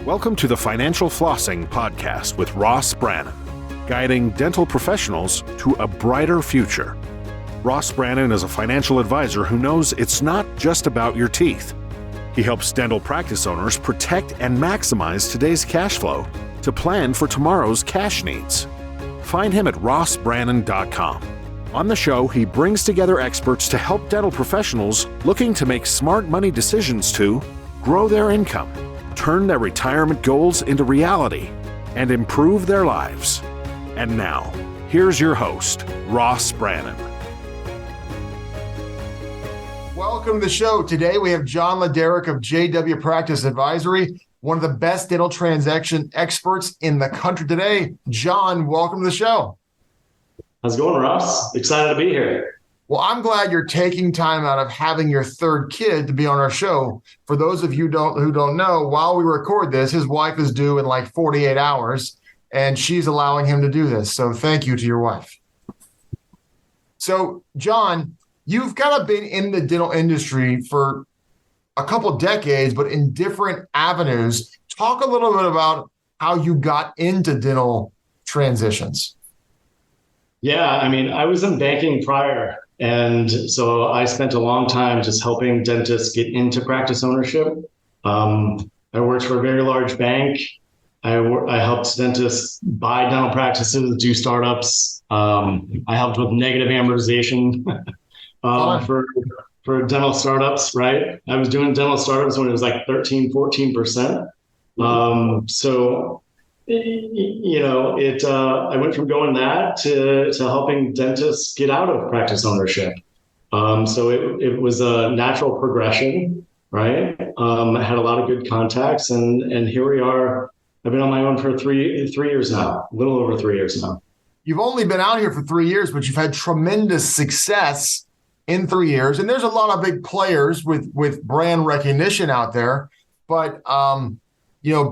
Welcome to the Financial Flossing Podcast with Brannon, guiding dental professionals to a brighter future. Brannon is a financial advisor who knows it's not just about your teeth. He helps dental practice owners protect and maximize today's cash flow to plan for tomorrow's cash needs. Find him at rossbrannon.com. On the show, he brings together experts to help dental professionals looking to make smart money decisions to grow their income, turn their retirement goals into reality, and improve their lives. And now, here's your host, Brannon. Welcome to the show. Today we have John Wlodarek of JW Practice Advisory, one of the best dental transaction experts in the country today. John, welcome to the show. How's it going, Ross? Excited to be here. Well, I'm glad you're taking time out of having your third kid to be on our show. For those of you who don't know, while we record this, his wife is due in like 48 hours, and she's allowing him to do this. So thank you to your wife. So, John, you've kind of been in the dental industry for a couple of decades, but in different avenues. Talk a little bit about how you got into dental transitions. Yeah, I was in banking prior. And so I spent a long time just helping dentists get into practice ownership. I worked for a very large bank. I helped dentists buy dental practices, do startups. I helped with negative amortization for dental startups, right? I was doing dental startups when it was like 13, 14%. I went from going that to helping dentists get out of practice ownership. So it was a natural progression, right? I had a lot of good contacts, and here we are. I've been on my own for three years now, a little over 3 years now. You've only been out here for 3 years, but you've had tremendous success in 3 years. And there's a lot of big players with brand recognition out there, but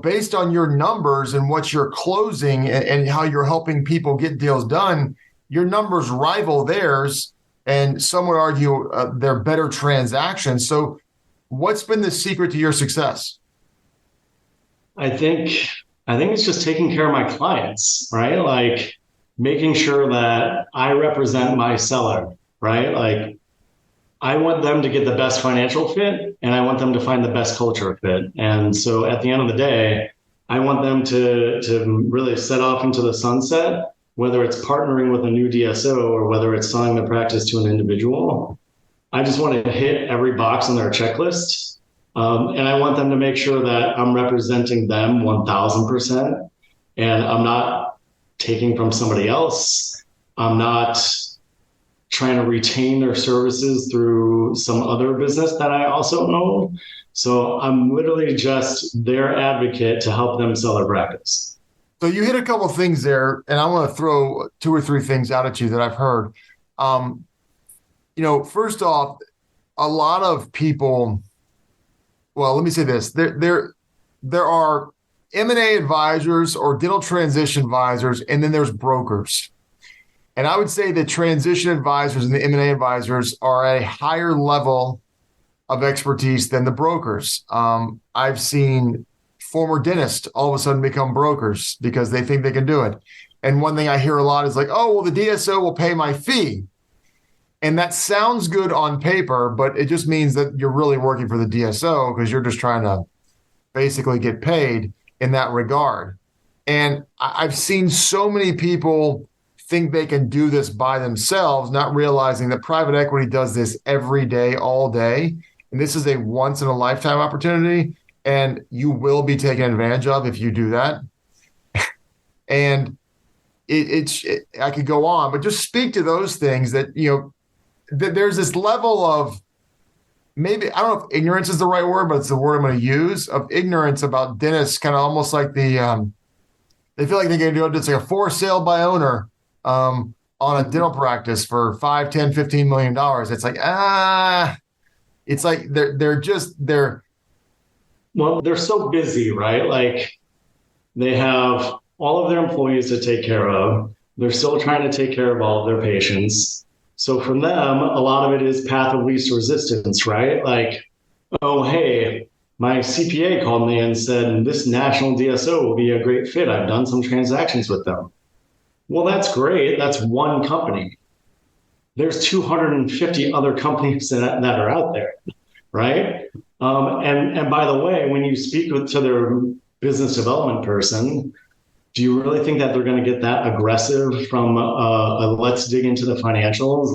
based on your numbers and what you're closing and how you're helping people get deals done, your numbers rival theirs, and some would argue they're better transactions. So what's been the secret to your success? I think it's just taking care of my clients, right? Like making sure that I represent my seller, right? Like I want them to get the best financial fit, and I want them to find the best culture fit. And so at the end of the day, I want them to really set off into the sunset, whether it's partnering with a new DSO or whether it's selling the practice to an individual. I just want to hit every box on their checklist. And I want them to make sure that I'm representing them 1000%. And I'm not taking from somebody else. I'm not trying to retain their services through some other business that I also own. So I'm literally just their advocate to help them sell their practice. So you hit a couple of things there, and I want to throw 2 or 3 things out at you that I've heard. First off, a lot of people, well, let me say this. There are M&A advisors or dental transition advisors, and then there's brokers. And I would say that transition advisors and the M&A advisors are a higher level of expertise than the brokers. I've seen former dentists all of a sudden become brokers because they think they can do it. And one thing I hear a lot is like, oh, well, the DSO will pay my fee. And that sounds good on paper, but it just means that you're really working for the DSO because you're just trying to basically get paid in that regard. And I've seen so many people think they can do this by themselves, not realizing that private equity does this every day, all day. And this is a once in a lifetime opportunity, and you will be taken advantage of if you do that. And I could go on, but just speak to those things that, that there's this level of maybe, I don't know if ignorance is the right word, but it's the word I'm going to use, of ignorance about dentists, kind of almost like they feel like they can do it. It's like a for sale by owner on a dental practice for $5, $10, $15 million. It's like, it's like they're so busy, right? Like they have all of their employees to take care of. They're still trying to take care of all of their patients. So from them, a lot of it is path of least resistance, right? Like, oh, hey, my CPA called me and said, this national DSO will be a great fit. I've done some transactions with them. Well, that's great. That's one company. There's 250 other companies that are out there, right? And by the way, when you speak to their business development person, do you really think that they're going to get that aggressive from let's dig into the financials?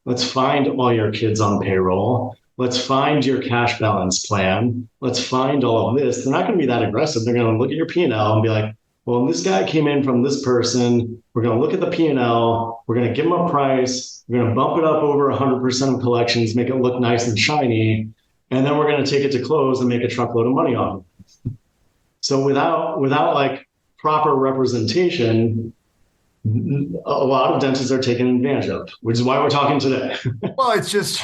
Let's find all your kids on payroll. Let's find your cash balance plan. Let's find all of this. They're not going to be that aggressive. They're going to look at your P&L and be like, well, this guy came in from this person. We're going to look at the P&L. We're going to give him a price. We're going to bump it up over 100% of collections, make it look nice and shiny. And then we're going to take it to close and make a truckload of money on it. So without like proper representation, a lot of dentists are taken advantage of, which is why we're talking today. Well, it's just,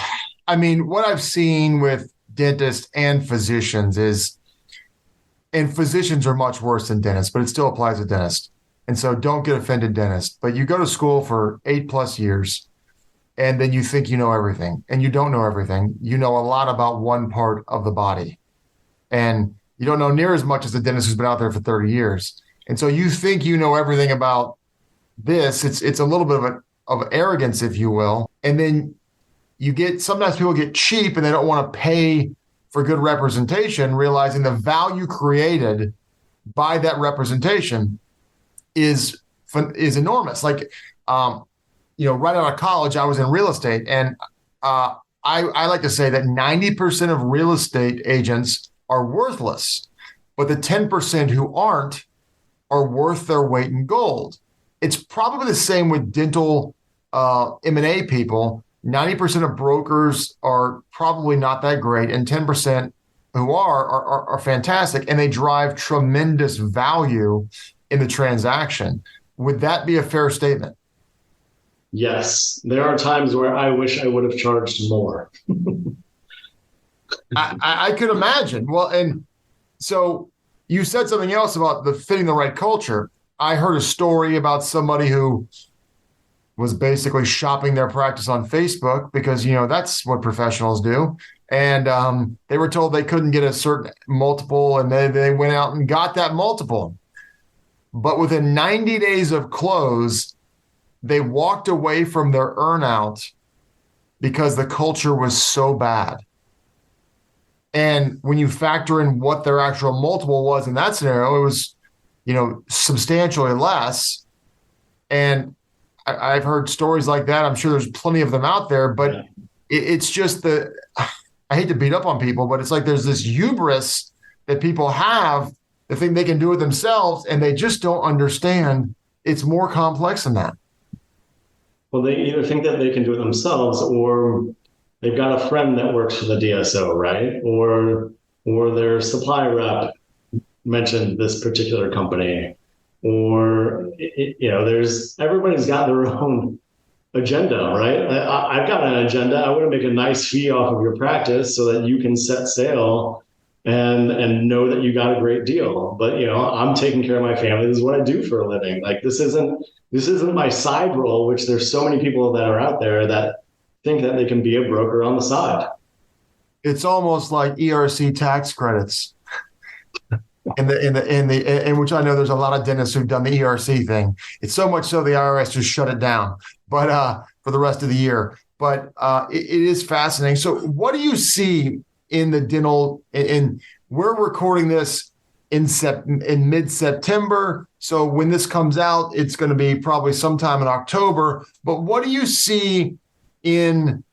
I mean, what I've seen with dentists and physicians is, and physicians are much worse than dentists, but it still applies to dentists. And so don't get offended, dentist. But you go to school for 8+ years, and then you think you know everything, and you don't know everything. You know a lot about one part of the body, and you don't know near as much as the dentist who's been out there for 30 years. And so you think you know everything about this. It's a little bit of arrogance, if you will. And then sometimes people get cheap and they don't want to pay for good representation, realizing the value created by that representation is enormous. Like, right out of college, I was in real estate, and I like to say that 90% of real estate agents are worthless, but the 10% who aren't are worth their weight in gold. It's probably the same with dental M&A people. 90% of brokers are probably not that great, and 10% who are fantastic, and they drive tremendous value in the transaction. Would that be a fair statement? Yes. There are times where I wish I would have charged more. I could imagine. Well, and so you said something else about the fitting the right culture. I heard a story about somebody who was basically shopping their practice on Facebook because, that's what professionals do. And they were told they couldn't get a certain multiple, and they went out and got that multiple. But within 90 days of close, they walked away from their earnout because the culture was so bad. And when you factor in what their actual multiple was in that scenario, it was, substantially less. And I've heard stories like that. I'm sure there's plenty of them out there, but it's just I hate to beat up on people, but it's like there's this hubris that people have, the thing they can do it themselves, and they just don't understand it's more complex than that. Well, they either think that they can do it themselves, or they've got a friend that works for the DSO, right? Or their supply rep mentioned this particular company, or everybody's got their own agenda, right? I've got an agenda. I want to make a nice fee off of your practice so that you can set sail and know that you got a great deal. But I'm taking care of my family. This is what I do for a living. Like, this isn't my side role, which there's so many people that are out there that think that they can be a broker on the side. It's almost like ERC tax credits. In which I know there's a lot of dentists who've done the ERC thing. It's so much so the IRS just shut it down, but for the rest of the year. But it is fascinating. So what do you see in the dental? And we're recording this in mid-September. So when this comes out, it's going to be probably sometime in October. But what do you see in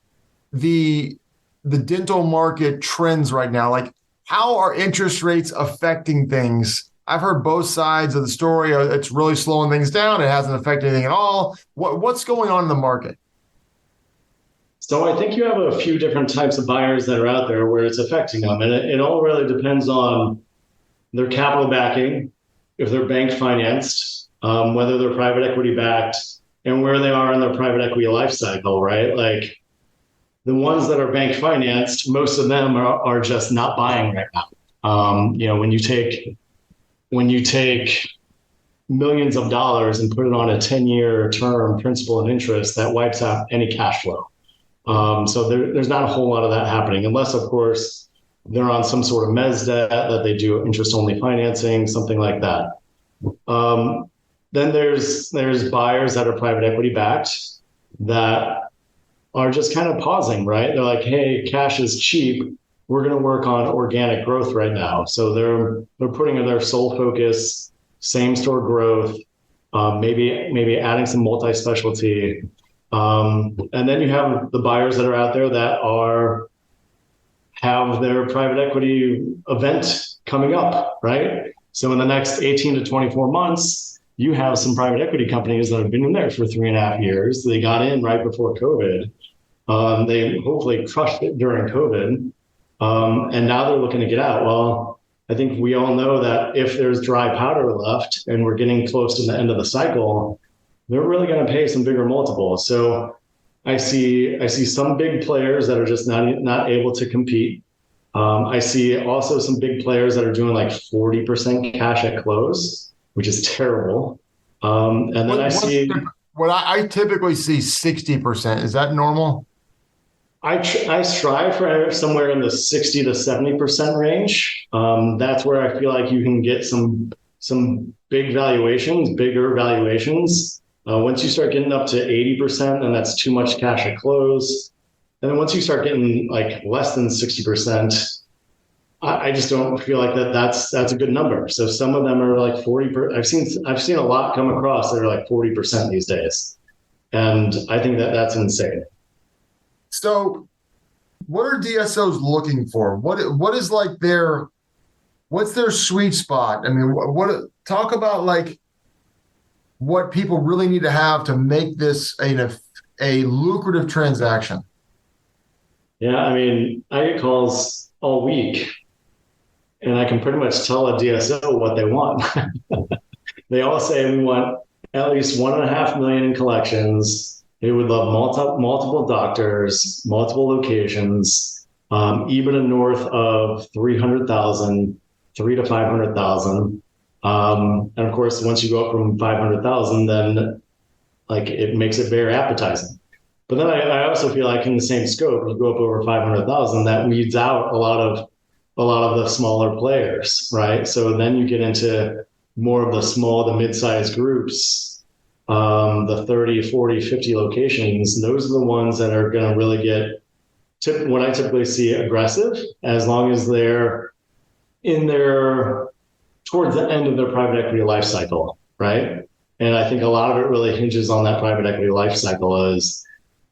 the dental market trends right now? Like, how are interest rates affecting things? I've heard both sides of the story. It's really slowing things down. It hasn't affected anything at all. What's going on in the market? So I think you have a few different types of buyers that are out there where it's affecting them. And it all really depends on their capital backing, if they're bank financed, whether they're private equity backed, and where they are in their private equity life cycle, right? Like, the ones that are bank financed, most of them are just not buying right now. When you take millions of dollars and put it on a 10-year term, principal and interest, that wipes out any cash flow. So there's not a whole lot of that happening, unless, of course, they're on some sort of mezz debt, that they do interest only financing, something like that. Then there's buyers that are private equity backed that are just kind of pausing, right? They're like, hey, cash is cheap. We're going to work on organic growth right now. So they're putting in their sole focus, same store growth, maybe adding some multi-specialty. And then you have the buyers that are out there that have their private equity event coming up, right? So in the next 18 to 24 months, you have some private equity companies that have been in there for 3.5 years. They got in right before COVID. They hopefully crushed it during COVID. And now they're looking to get out. Well, I think we all know that if there's dry powder left and we're getting close to the end of the cycle, they're really going to pay some bigger multiples. So I see some big players that are just not able to compete. I see also some big players that are doing like 40% cash at close, which is terrible. And then I typically see 60%. Is that normal? I strive for somewhere in the 60 to 70% range. That's where I feel like you can get some bigger valuations. Once you start getting up to 80%, then that's too much cash at close. And then once you start getting like less than 60%, I just don't feel like that's a good number. So some of them are like 40%. I've seen a lot come across that are like 40% these days. And I think that's insane. So what are DSOs looking for? What is like what's their sweet spot? I mean, talk about like what people really need to have to make this a lucrative transaction. Yeah, I mean, I get calls all week and I can pretty much tell a DSO what they want. They all say we want at least $1.5 million in collections. They would love multiple doctors, multiple locations, EBITDA north of 300,000, 300,000 to 500,000. And of course, once you go up from 500,000, then like it makes it very appetizing. But then I also feel like in the same scope, you go up over 500,000, that weeds out a lot of the smaller players, right? So then you get into more of the small to mid-sized groups. The 30, 40, 50 locations, those are the ones that are going to really get what I typically see aggressive, as long as they're towards the end of their private equity life cycle, right? And I think a lot of it really hinges on that private equity life cycle is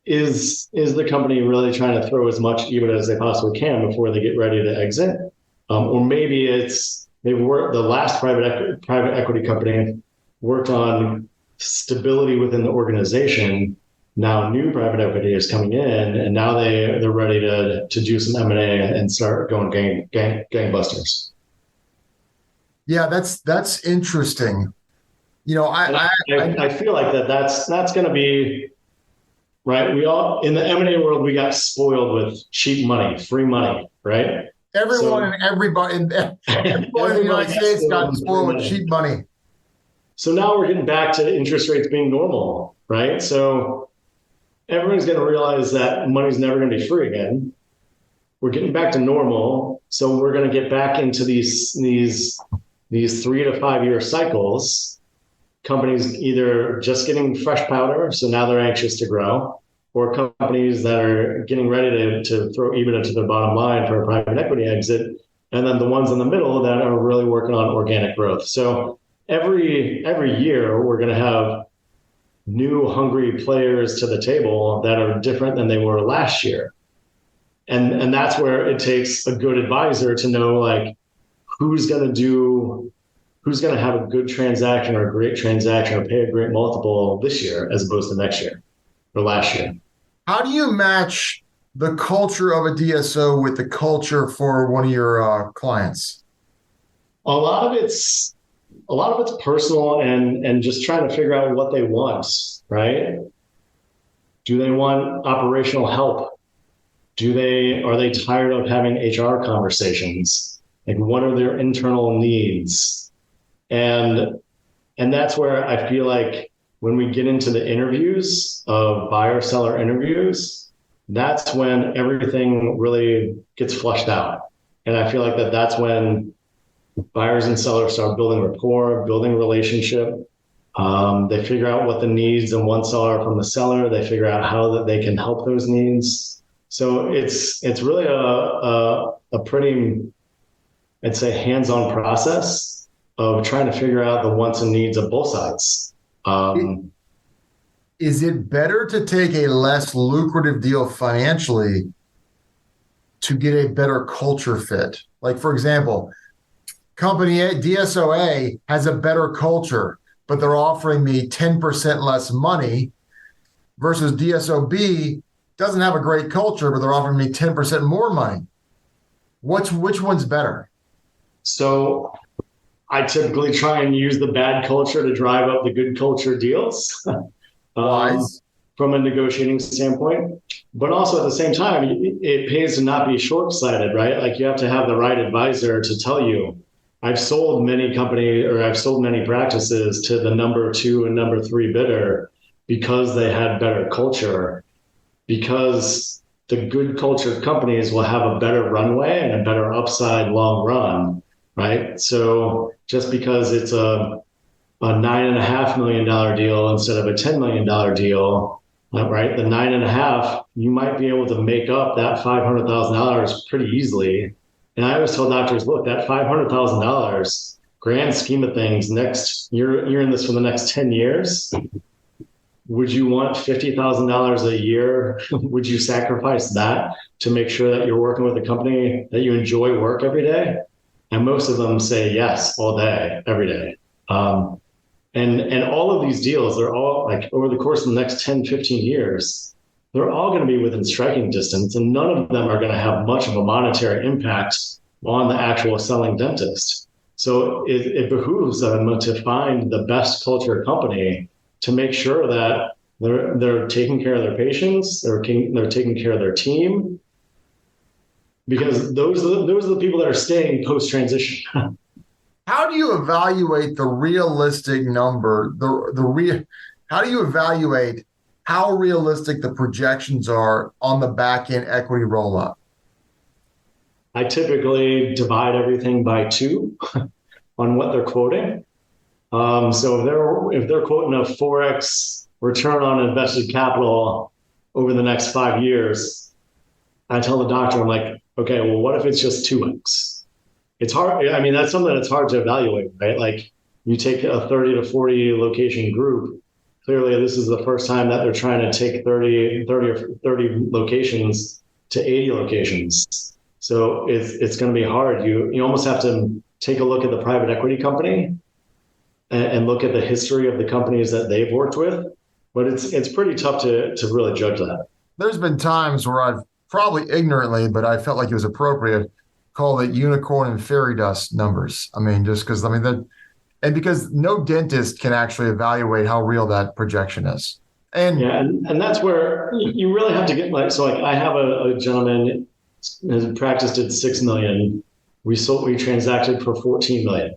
the company really trying to throw as much EBITDA as they possibly can before they get ready to exit? Or maybe the last private equity company worked on stability within the organization. Now new private equity is coming in, and now they're ready to do some M&A and start going gangbusters. Yeah, that's interesting. You know, I feel like that's going to be right. We all in the M&A world, we got spoiled with cheap money, free money, right? Everyone in the United States got spoiled with cheap money. So now we're getting back to interest rates being normal, right? So everyone's going to realize that money's never going to be free again. We're getting back to normal. So we're going to get back into these 3 to 5 year cycles. Companies either just getting fresh powder, so now they're anxious to grow, or companies that are getting ready to throw EBITDA to their bottom line for a private equity exit. And then the ones in the middle that are really working on organic growth. So every year we're going to have new hungry players to the table that are different than they were last year. And that's where it takes a good advisor to know like who's going to have a good transaction or a great transaction or pay a great multiple this year as opposed to next year or last year. How do you match the culture of a DSO with the culture for one of your clients? A lot of it's personal and just trying to figure out what they want, right? Do they want operational help? Are they tired of having HR conversations? Like what are their internal needs? And that's where I feel like when we get into the interviews of buyer-seller interviews, that's when everything really gets flushed out. And I feel like that's when buyers and sellers start building rapport, building relationship. They figure out what the needs and wants are from the seller. They figure out how that they can help those needs. So it's really a pretty, I'd say, hands-on process of trying to figure out the wants and needs of both sides. Is it better to take a less lucrative deal financially to get a better culture fit? Like, for example, company A, DSOA, has a better culture, but they're offering me 10% less money, versus DSOB doesn't have a great culture, but they're offering me 10% more money. Which one's better? So I typically try and use the bad culture to drive up the good culture deals. Wise. From a negotiating standpoint, but also at the same time, it pays to not be short-sighted, right? Like, you have to have the right advisor to tell you, I've sold many practices to the number 2 and number 3 bidder because they had better culture, because the good cultured companies will have a better runway and a better upside long run, right? So just because it's a $9.5 million deal instead of a $10 million deal, right? The 9.5, you might be able to make up that $500,000 pretty easily. And I always tell doctors, look, that $500,000, grand scheme of things, you're in this for the next 10 years. Would you want $50,000 a year? Would you sacrifice that to make sure that you're working with a company that you enjoy work every day? And most of them say yes, all day, every day. And all of these deals, they're all, like, over the course of the next 10, 15 years, they're all going to be within striking distance, and none of them are going to have much of a monetary impact on the actual selling dentist. So it behooves them to find the best culture company to make sure that they're taking care of their patients, they're taking care of their team, because those are the people that are staying post-transition. How do you evaluate the realistic number? How do you evaluate how realistic the projections are on the back end equity roll up? I typically divide everything by 2 on what they're quoting. So if they're quoting a 4x return on invested capital over the next 5 years, I tell the doctor, I'm like, okay, well, what if it's just 2x? It's hard. I mean, that's something that's hard to evaluate, right? Like, you take a 30 to 40 location group. Clearly, this is the first time that they're trying to take 30 locations to 80 locations. So it's going to be hard. You almost have to take a look at the private equity company and look at the history of the companies that they've worked with. But it's pretty tough to really judge that. There's been times where I've probably ignorantly, but I felt like it was appropriate, call it unicorn and fairy dust numbers. I mean, just because, and because no dentist can actually evaluate how real that projection is. And yeah, and that's where you really have to get, like, so like I have a gentleman, his practice did $6 million. We transacted for $14 million.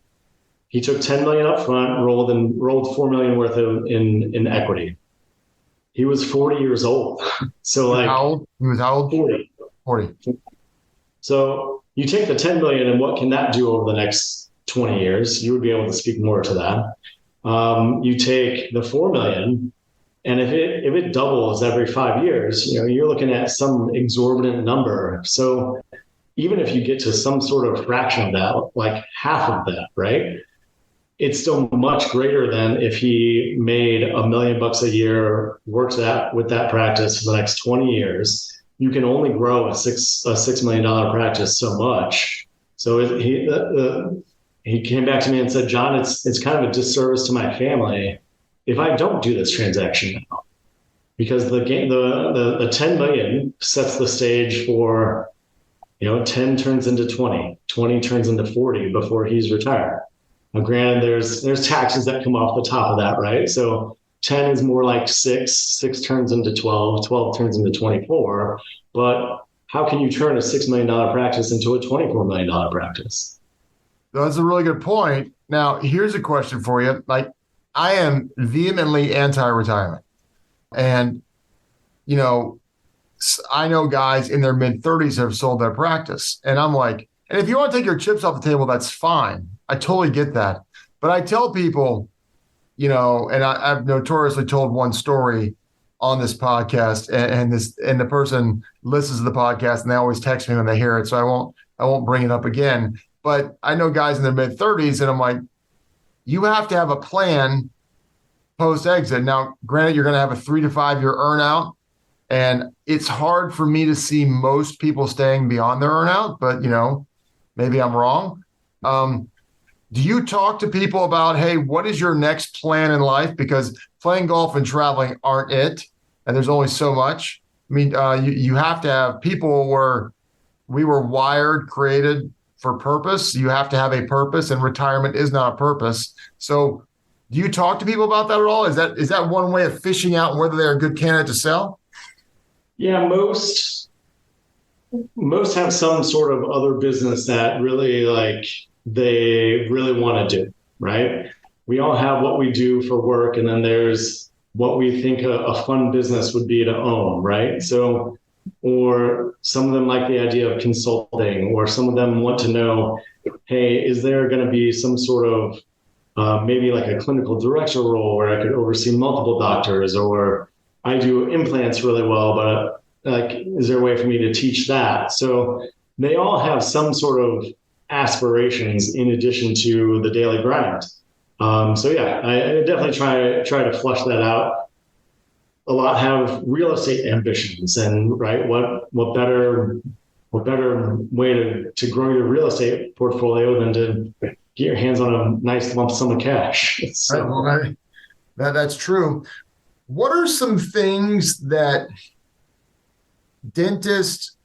He took $10 million up front, rolled $4 million worth in equity. He was 40 years old. So like, how old? He was how old? 40. So you take the 10 million and what can that do over the next 20 years? You would be able to speak more to that. You take the 4 million, and if it doubles every 5 years, you're looking at some exorbitant number. So even if you get to some sort of fraction of that, like half of that, right? It's still much greater than if he made $1 million a year, worked with that practice for the next 20 years. You can only grow a $6 million practice so much. So he came back to me and said, John, it's kind of a disservice to my family if I don't do this transaction now, because the 10 million sets the stage for, 10 turns into 20 turns into 40 before he's retired. Now, granted, there's taxes that come off the top of that, right? So 10 is more like 6 turns into 12 turns into 24. But how can you turn a $6 million practice into a $24 million practice? That's a really good point. Now, here's a question for you. Like, I am vehemently anti-retirement. And, I know guys in their mid-30s have sold their practice. And I'm like, And if you want to take your chips off the table, that's fine. I totally get that. But I tell people, and I've notoriously told one story on this podcast, and the person listens to the podcast and they always text me when they hear it. So I won't bring it up again. But I know guys in their mid-30s, and I'm like, you have to have a plan post-exit. Now, granted, you're going to have a 3 to 5 year earnout, and it's hard for me to see most people staying beyond their earnout, but, maybe I'm wrong. Do you talk to people about, hey, what is your next plan in life? Because playing golf and traveling aren't it, and there's only so much. I mean, you have to have people where we were wired, created for purpose. You have to have a purpose, and retirement is not a purpose. So do you talk to people about that at all? Is that one way of fishing out whether they're a good candidate to sell? Yeah, most have some sort of other business that really they really want to do, right? We all have what we do for work, and then there's what we think a fun business would be to own, right? So, or some of them like the idea of consulting, or some of them want to know, hey, is there going to be some sort of maybe like a clinical director role where I could oversee multiple doctors, or I do implants really well, but is there a way for me to teach that? So they all have some sort of aspirations in addition to the daily grind. So yeah, I definitely try to flush that out. A lot have real estate ambitions, and right, what better way to grow your real estate portfolio than to get your hands on a nice lump sum of cash. So. Right, well, that's true. What are some things that dentists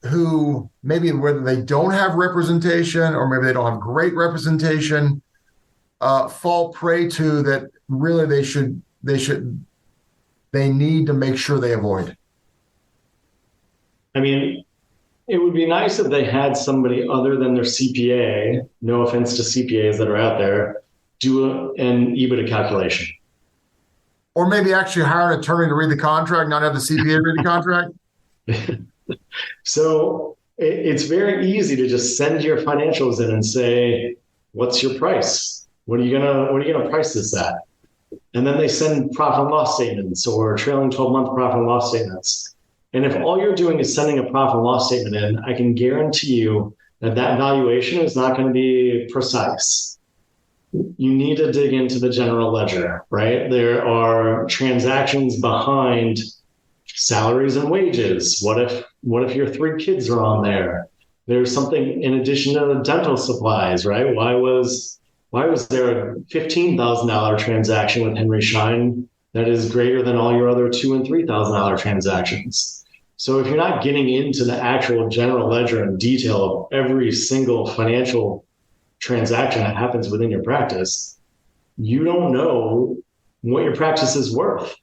who maybe whether they don't have representation or maybe they don't have great representation fall prey to that really they need to make sure they avoid? I mean, it would be nice if they had somebody other than their CPA, no offense to CPAs that are out there, do an EBITDA calculation. Or maybe actually hire an attorney to read the contract, not have the CPA read the contract. So it's very easy to just send your financials in and say, what's your price? What are you gonna price this at? And then they send profit and loss statements or trailing 12-month profit and loss statements. And if all you're doing is sending a profit and loss statement in, I can guarantee you that valuation is not going to be precise. You need to dig into the general ledger, right? There are transactions behind salaries and wages. What if your 3 kids are on there? There's something in addition to dental supplies, right? Why was there a $15,000 transaction with Henry Schein that is greater than all your other $2,000 and $3,000 transactions? So if you're not getting into the actual general ledger and detail of every single financial transaction that happens within your practice, you don't know what your practice is worth.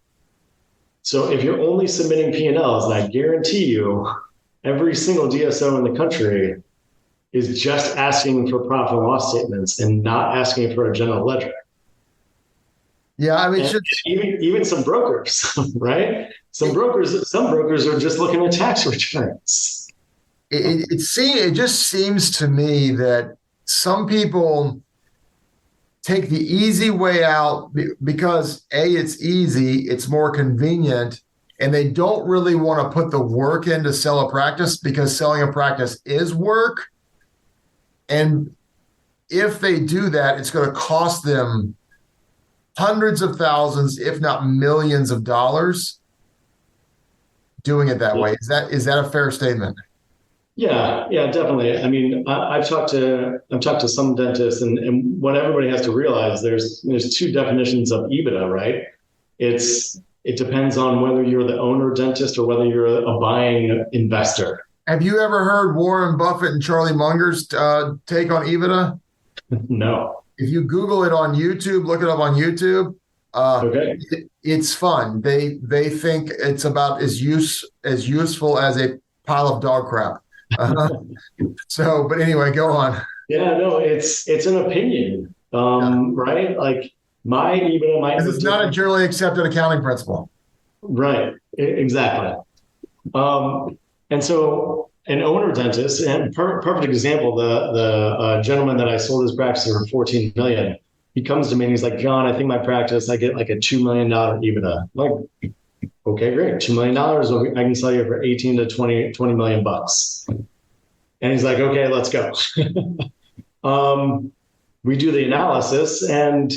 So if you're only submitting P&Ls, and I guarantee you every single DSO in the country is just asking for profit and loss statements and not asking for a general ledger. Yeah, I mean, even some brokers, right? Some brokers are just looking at tax returns. It just seems to me that some people take the easy way out because it's easy, it's more convenient, and they don't really want to put the work in to sell a practice because selling a practice is work. And if they do that, it's going to cost them hundreds of thousands, if not millions of dollars doing it that way. Is that a fair statement? Yeah, definitely. I mean, I've talked to some dentists, and what everybody has to realize, there's 2 definitions of EBITDA, right? It depends on whether you're the owner dentist or whether you're a buying investor. Have you ever heard Warren Buffett and Charlie Munger's take on EBITDA? No. If you Google it on YouTube, look it up on YouTube. Okay. It's fun. They think it's about as useful as a pile of dog crap. But anyway, go on. Yeah, no, it's an opinion, right? Like my EBITDA might. It's not a generally accepted accounting principle. Right. Exactly. And so an owner dentist, and perfect example, the gentleman that I sold his practice for 14 million, he comes to me and he's like, John, I think my practice, I get like a $2 million EBITDA. I'm like, okay, great. $2 million. I can sell you for 18 to 20 million bucks. And he's like, okay, let's go. We do the analysis, and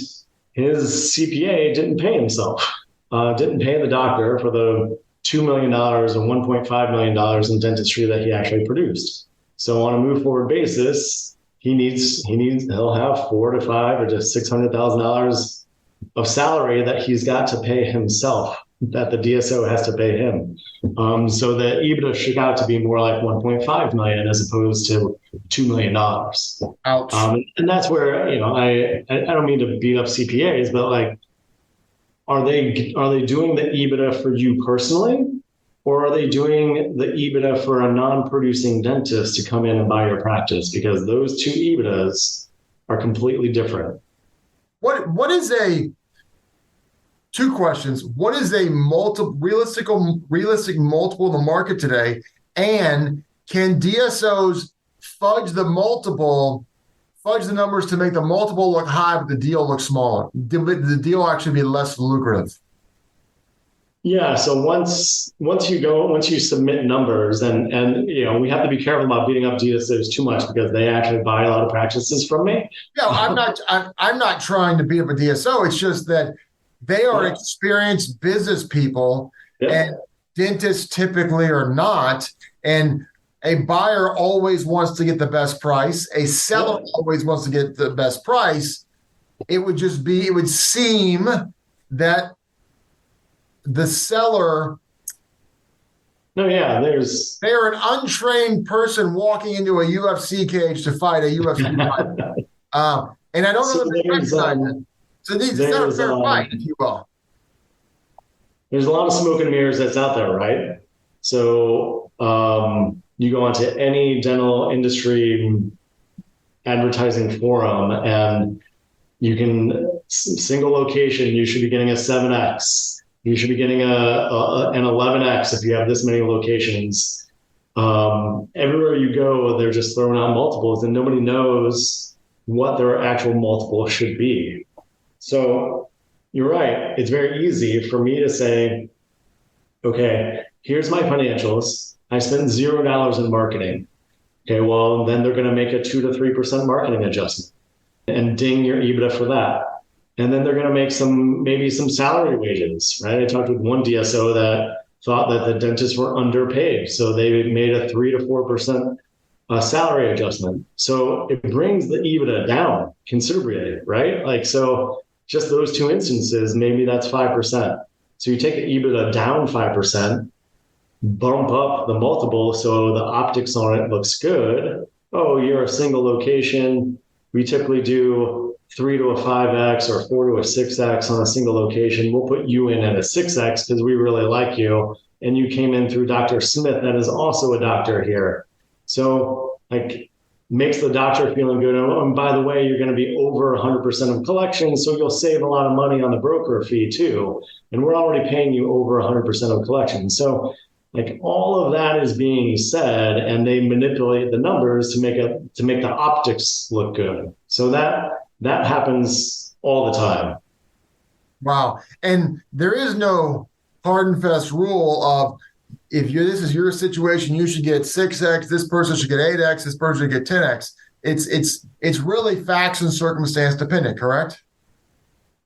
his CPA didn't pay himself, didn't pay the doctor for the $2 million and $1.5 million in dentistry that he actually produced. So on a move forward basis, he'll have $400,000 to $500,000 or just $600,000 of salary that he's got to pay himself, that the DSO has to pay him. So the EBITDA shook out to be more like 1.5 million as opposed to $2 million. Ouch. And that's where, I don't mean to beat up CPAs, but like, are they doing the EBITDA for you personally, or are they doing the EBITDA for a non-producing dentist to come in and buy your practice? Because those two EBITDAs are completely different. What is two questions? What is a realistic multiple in the market today? And can DSOs fudge the numbers to make the multiple look high, but the deal look smaller? The deal actually be less lucrative? Yeah. So once you submit numbers, and we have to be careful about beating up DSOs too much, because they actually buy a lot of practices from me. No, I'm not trying to beat up a DSO. It's just that they are experienced business people, and dentists typically are not. And a buyer always wants to get the best price. A seller always wants to get the best price. It would seem that the seller, they're an untrained person walking into a UFC cage to fight a UFC fighter. And I don't know the price side. So it's not a fair fight, if you will. There's a lot of smoke and mirrors that's out there, right? So you go onto any dental industry advertising forum, and you can, single location, you should be getting a 7X. You should be getting an 11X if you have this many locations. Everywhere you go, they're just throwing out multiples, and nobody knows what their actual multiple should be. So you're right. It's very easy for me to say, okay, here's my financials. I spent $0 in marketing. Okay, well, then they're going to make a 2 to 3% marketing adjustment and ding your EBITDA for that. And then they're going to make maybe some salary wages, right? I talked with one DSO that thought that the dentists were underpaid. So they made a 3 to 4% salary adjustment. So it brings the EBITDA down considerably, right? Like, so just those two instances, maybe that's 5%. So you take the EBITDA down 5%, bump up the multiple so the optics on it looks good. Oh, you're a single location. We typically do 3 to a 5X or 4 to a 6X on a single location. We'll put you in at a 6X because we really like you. And you came in through Dr. Smith, that is also a doctor here. So like, makes the doctor feeling good. And by the way, you're going to be over 100% of collections, so you'll save a lot of money on the broker fee too. And we're already paying you over 100% of collections. So like, all of that is being said, and they manipulate the numbers to make the optics look good. So that happens all the time. Wow. And there is no hard and fast rule of, if this is your situation, you should get 6X, this person should get 8X, this person should get 10X. It's really facts and circumstance dependent, correct?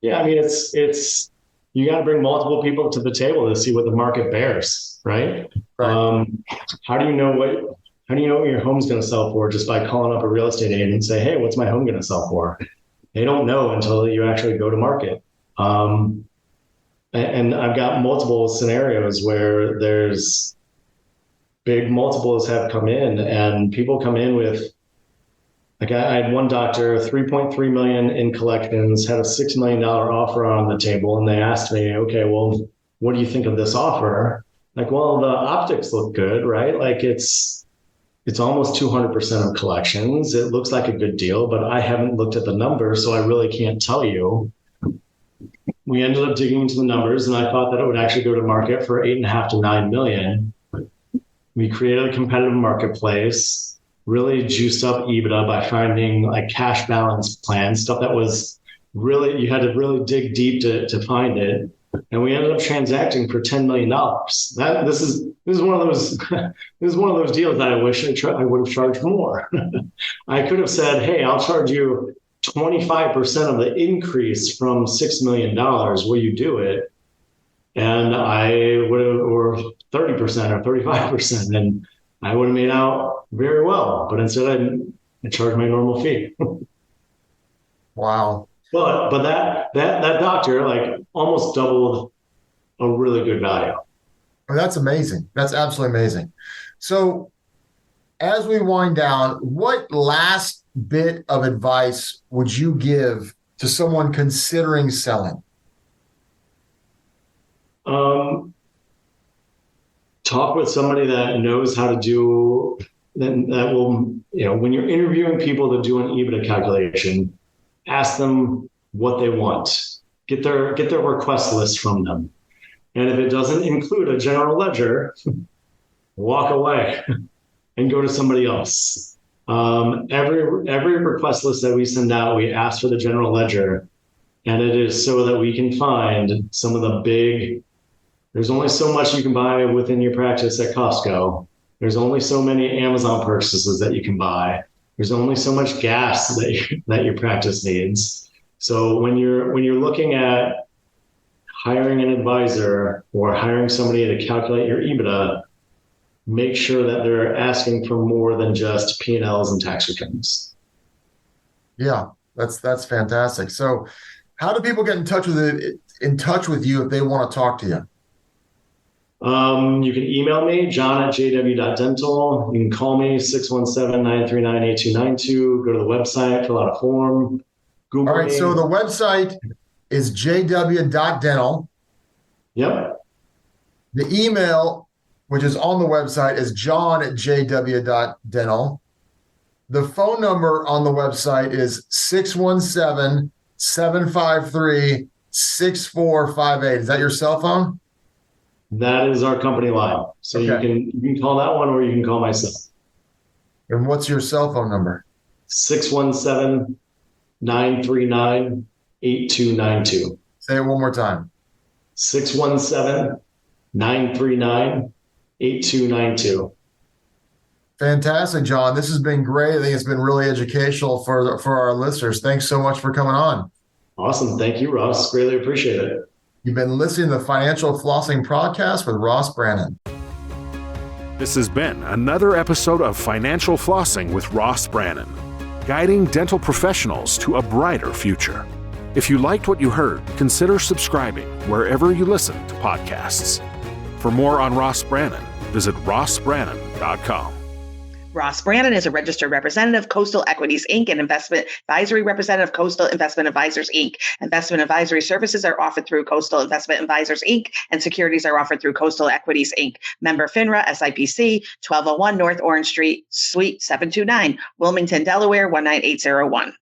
Yeah, I mean, it's you got to bring multiple people to the table to see what the market bears, right? How do you know what your home's going to sell for just by calling up a real estate agent and say, hey, what's my home going to sell for? They don't know until you actually go to market. And I've got multiple scenarios where there's big multiples have come in, and people come in with, like, I had one doctor, 3.3 million in collections, had a $6 million offer on the table. And they asked me, okay, well, what do you think of this offer? Like, well, the optics look good, right? Like, it's almost 200% of collections. It looks like a good deal, but I haven't looked at the numbers, so I really can't tell you. We ended up digging into the numbers, and I thought that it would actually go to market for 8.5 to 9 million. We created a competitive marketplace, really juiced up EBITDA by finding like cash balance plans, stuff that was really, you had to really dig deep to find it. And we ended up transacting for $10 million. This is one of those this is one of those deals that I wish I would have charged more. I could have said, hey, I'll charge you 25% of the increase from $6 million. Will you do it? And I would have, or 30% or 35%, and I would have made out very well. But instead, I charged my normal fee. Wow. But that doctor like almost doubled a really good value. Oh, that's amazing. That's absolutely amazing. So as we wind down, what last bit of advice would you give to someone considering selling? Talk with somebody that knows how to do that will, when you're interviewing people to do an EBITDA calculation, ask them what they want. Get their request list from them. And if it doesn't include a general ledger, walk away and go to somebody else. Every request list that we send out, we ask for the general ledger. And it is so that we can find some of the big, there's only so much you can buy within your practice at Costco. There's only so many Amazon purchases that you can buy. There's only so much gas that your practice needs. So when you're looking at hiring an advisor or hiring somebody to calculate your EBITDA, make sure that they're asking for more than just P&Ls and tax returns. Yeah, that's fantastic. So how do people get in touch with you if they want to talk to you? You can email me, john@jw.dental. You can call me, 617-939-8292. Go to the website, fill out a form. Google All right, me. so the website is jw.dental. Yep. The email, which is on the website, is john@jw.dental. The phone number on the website is 617-753-6458. Is that your cell phone? That is our company line. So Okay. you can call that one or you can call myself. And what's your cell phone number? 617-939-8292. Say it one more time. 617-939-8292. Fantastic, John. This has been great. I think it's been really educational for our listeners. Thanks so much for coming on. Awesome. Thank you, Ross. Greatly appreciate it. You've been listening to the Financial Flossing Podcast with Ross Brannon. This has been another episode of Financial Flossing with Ross Brannon, guiding dental professionals to a brighter future. If you liked what you heard, consider subscribing wherever you listen to podcasts. For more on Ross Brannon, visit rossbrannon.com. Ross Brannon is a registered representative, Coastal Equities, Inc., and investment advisory representative, Coastal Investment Advisors, Inc. Investment advisory services are offered through Coastal Investment Advisors, Inc., and securities are offered through Coastal Equities, Inc. Member FINRA, SIPC, 1201 North Orange Street, Suite 729, Wilmington, Delaware, 19801.